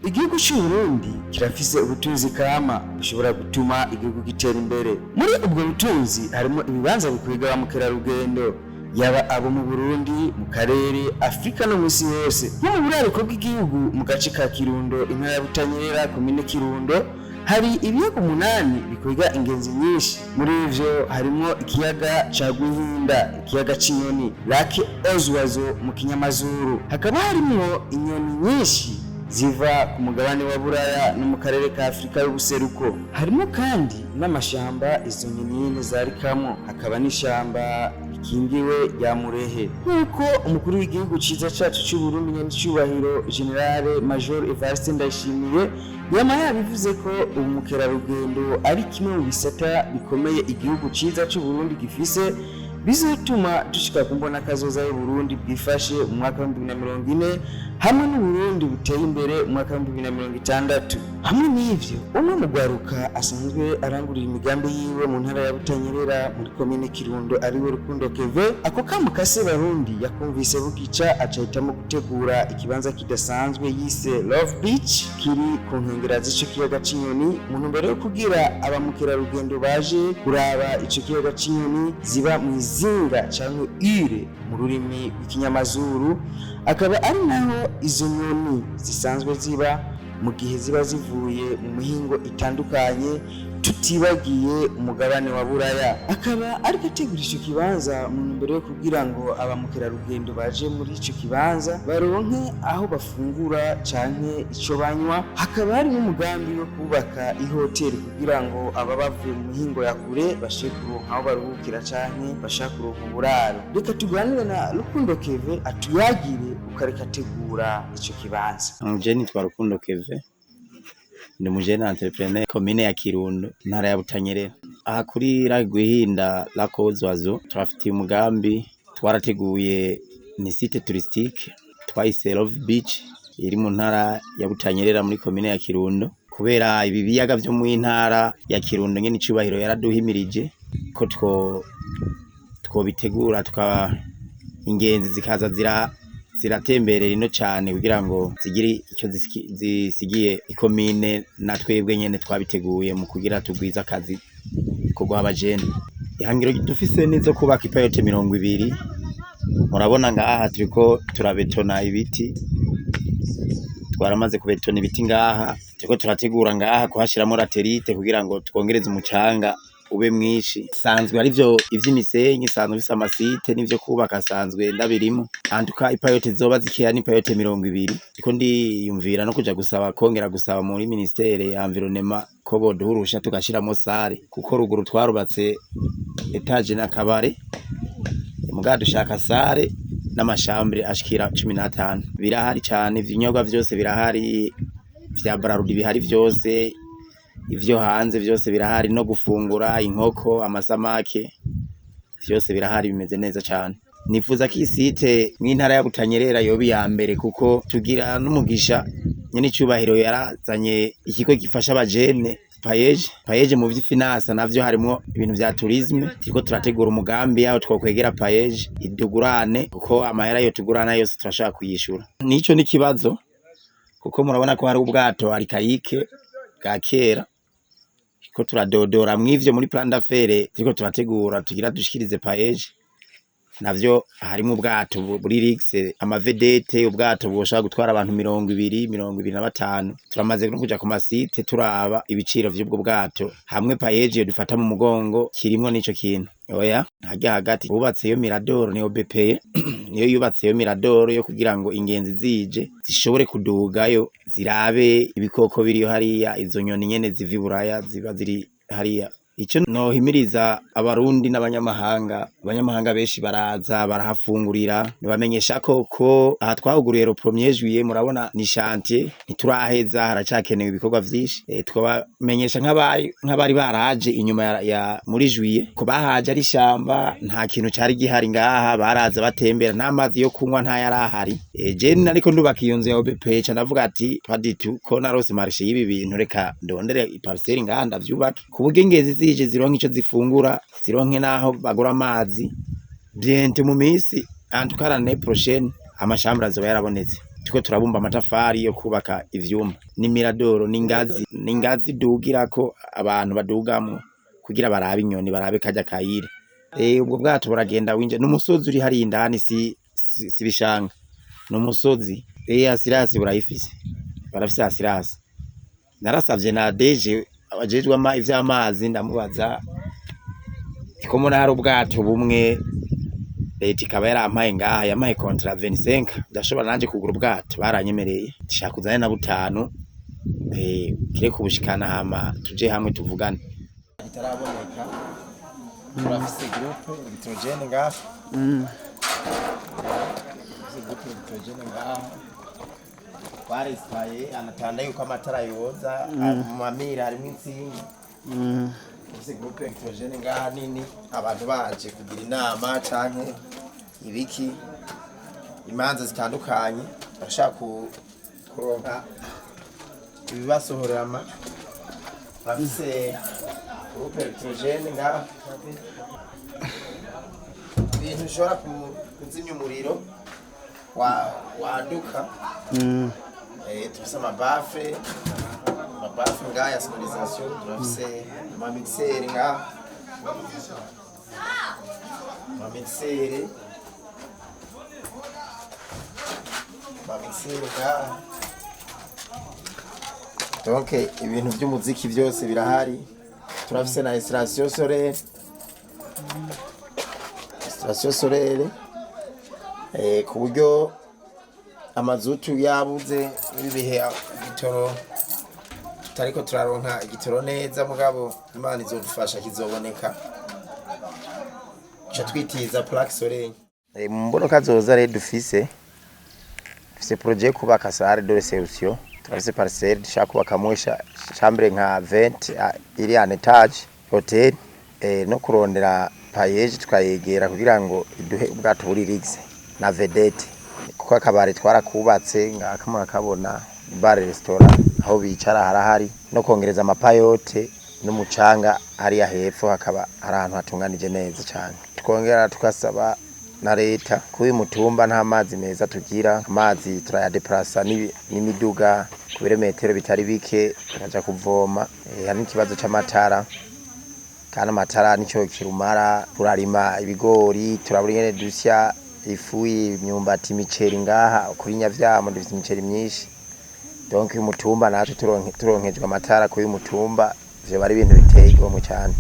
Igihugu cy'u Burundi kirafise ubutunzi kama bushobora gutuma igihugu gitera imbere. Muri ubwo butunzi harimo ibibanza bikwega ba mukerarugendo, yaba abo mu Burundi, mu karere, Afrika no musi yose. Nko mu buraruko bw'igihugu mu gace ka Kirundo, intara ya Butanyerera, komine Kirundo, hari ibiyaga 8 bikwega ingenzi nyinshi. Muri ivyo harimo ikiyaga ca Rwihinda, ikiyaga c'Inyoni, Lake Ozwazo mu Kinyamazuru. Hakaba harimo inyoni nyinshi ziva ku mugabane wa Buraya no mu karere ka Afrika y'ubuseruko. Harimo kandi n'amashamba izo nyoni zarikamo, hakaba n'ishamba rikingiwe rya Murehe. Nkuko umukuru w'igihugu ciza cacu cy'u Burundi Nyanicubahiro General Major Evariste Ndayishimiye yama yabivuze ko umukerarugendo ari kimwe mu bisata bikomeye igihugu ciza cy'u Burundi gifise, bizotuma dushika kumbona kazoza y'u Burundi bwifashe mu mwaka wa 2040 hamwe n'u Burundi buteye imbere mu mwaka wa 2060. Hamwe n'ivyo umwe mu gwaruka asanzwe arangurira imigambi yiwe mu ntara ya Butanyerera muri komine Kirundo ariwe Rukundo Keve. Ako kamukase Barundi yakumvise bugica acahitamo gutegura ikibanza kidasanzwe yise Love Beach kiri ku nkengera z'ico kiyaga c'Inyoni mu ntumbero yo kugira abamukerarugendo baje kuraba ico kiyaga c'Inyoni ziba mu izinga canke ire mu rurimi rw'ikinyamazuru. Akaba ari naho izo nyoni zisanzwe ziba mu gihe ziba zivuye mu mihingo itandukanye, tutibagiye umugabane wa Buraya. Akaba ari gutegura ico kibanza mu ntumbero yo kugira ngo abamukerarugendo baje muri ico kibanza baronke aho bafungura canke ico banywa. Hakaba hari n'umugambi wo kubaka ihoteli kugira ngo aba bavuye mu mihingo ya kure bashike kuronka aho baruhukira canke bashaka kuronka uburaro. Reka tuganire na Rukundo Keve atuyagire ukareka tegura ico kibanza. Je nitwa Rukundo Keve, ndi mujene entrepreneur komine ya Kirundo, ntara ya Butanyerera. Aha kuri Rwihinda Lake Ozwazo turafitiye umugambi, twarateguye ni site touristique twayise Love Beach iri mu ntara ya Butanyerera muri komine ya Kirundo. Kubera ibi biyaga vyo mu ntara ya Kirundo nyene icubahiro yaraduhimirije ko twobitegura ingenzi zikaza ziratemberera ino cyane kugira ngo zigire icyo zisigiye ikomine, na twebwe nyene twabiteguye mu kugira tugwiza akazi ko guha abajene. Ihangiro dufise nizo kubaka ipayote 20. Murabona ngaha turiko turabetona ibiti, twaramaze kubetona ibiti ngaha, turiko turategura ngaha kuhashiramo laterite kugira ngo twongereze umucanga ube mwinshi. Sanzwe ari vyo ivy'imisenyi, sanzwe bifise amasite n'ivyo kubaka sanzwe ndabirimo. Antuka ipayote zoba zikeya ni payote 20. Iko ndiyumvira no kuja gusaba kongera gusaba muri ministere ya environnement ko boduhurusha tugashiramo sare, kuko ruguru twarubatse etage n'akabare. Muga dushaka sare n'amashambre ashikira 15. Birahari cyane, ivy'inyobwa vyose birahari, vya Brarudi bihari vyose, ivyo hanze vyose birahari, no gufungura inkoko, amasamake vyose birahari, bimeze neza cyane. Nifuza ko isite mw'intara ya Butanyerera yoba ya mbere, kuko tugira n'umugisha nyene icubahiro yarazanye ikigo gifasha abajene payeje mu vy'ifinansa, navyo harimo ibintu vya tourisme. Turiko turategura umugambi yaho twokwegera payeje idugurane, kuko amahera yo tugurana yose turashaka kuyishura. Nico ni kibazo, kuko murabona ko hari ubwato ari kayike bwa kera, ko turadodora mw'ivyo muri plan d'affaires turiko turategura tugira dushikirize payeje. Navyo harimo ubwato buri Rix, amavedete, ubwato bwoshaka gutwara abantu 20-25. Turamaze no kuja ku masite turaba ibiciro vy'ubwo bwato, hamwe payeje yo dufata mu mugongo kirimo n'ico kintu. Oya hajya hagati bubatse yo Mirador ni OBP niyo yubatse yo Mirador yo kugira ngo ingenzi zije zishobore kudugayo zirabe ibikoko biriyo hariya, izo nyoni nyene ziva i Buraya ziba ziri hariya. Ico nohimiriza abarundi n'abanyamahanga, abanyamahanga benshi baraza barahafungurira, nibamenyesha ko aha twahuguriye le 1er juillet, murabona ni chantier ntituraheza, haracakenewe ibikorwa vyinshi. Twabamenyesha nk'abari baraje inyuma ya muri juillet ko bahaje ari shamba, nta kintu cari gihari ngaha, baraza batembera, n'amazi yo kunywa nta yarahari. Je nariko ndubaka iyo nzu ya OBP, ca ndavuga ati paditu ko narose marché y'ibi bintu, reka ndondere iparcelle ngaha ndavyubake ku buryo ingezi zije zironke ico zifungura, zironke naho bagura amazi. Bientôt mu minsi en tout cas l'année prochaine amashambra azoba yarabonetse. tuko turabumba amatafari yo kubaka ivyumba n'imiradoro n'ingazi dugirako abantu badugamwo kugira barabe inyoni barabe kajya kayire. Ubwo bwato buragenda winje n'umusozi uri hari indani si bishanga n'umusozi. Asirasi burayifise barafise asirasi. Narasavye na deje abajejwe ivy'amazi ndamubaza ko muri hari ubwato bumwe leta ikaba yarampaye ngaha yamaye kontra 25 ndashobora nanje kugura ubwato baranyemereye ndashaka kuzana na butanu kire kubushikana hama tuje hamwe tuvugane. Itaraboneka turafise groupe nitrogene ngaha groupe nitrogene ngaha barispaye anatanda yuko amatara yoza mu mamira harimo insinga ese groupe nitrogene ngaha nini abantu baje kugira inama canke ibiki imanza zitandukanye bashaka kuronka ibibasohorama bafise groupe nitrogene ngaha ibintu ushobora kuzimya umuriro waduka tufise amabafe ngaha ya sonorisation turafise amamixeri ngaha amamixeri ngaha donc ibintu by'umuziki byose birahari. Turafise na installation solaire ku buryo amazutu yabuze bibihe igitoro tutariko turaronka igitoro neza mugabo Imana izodufasha kizoboneka cyo twitiza plaque solaire. Mu mbonoka zoza rero dufise projet kubaka salle de réception turafise parcelle dushaka kubaka mwesha chambre nka 20 iri en etage hotel no kurondera payeje tukayegera kugira ngo iduhe ubwato buri rigse na vedette kuko akabare twarakubatse ngakamwe akabona bar restaurant aho bicara harahari no kongereza amapayote n'umucanga hari ya hepfo hakaba ahantu hatunganije neza cyane. Tukongera tukasaba na leta kubi mutumba nta mazi meza tugira amazi turayadeplasa n'imiduga ku birometero bitari bike tukaja kuvoma. Hari n'ikibazo c'amatara kana amatara nico kirumara turarima ibigori turabura ingene dusya ifu imyumbati imiceri ngaha kuri Nyavyamo dufite imiceri myinshi donc uyu mutumba natwe turonkejwe amatara ku uyu mutumba vyo bari ibintu biteye igomwe cyane.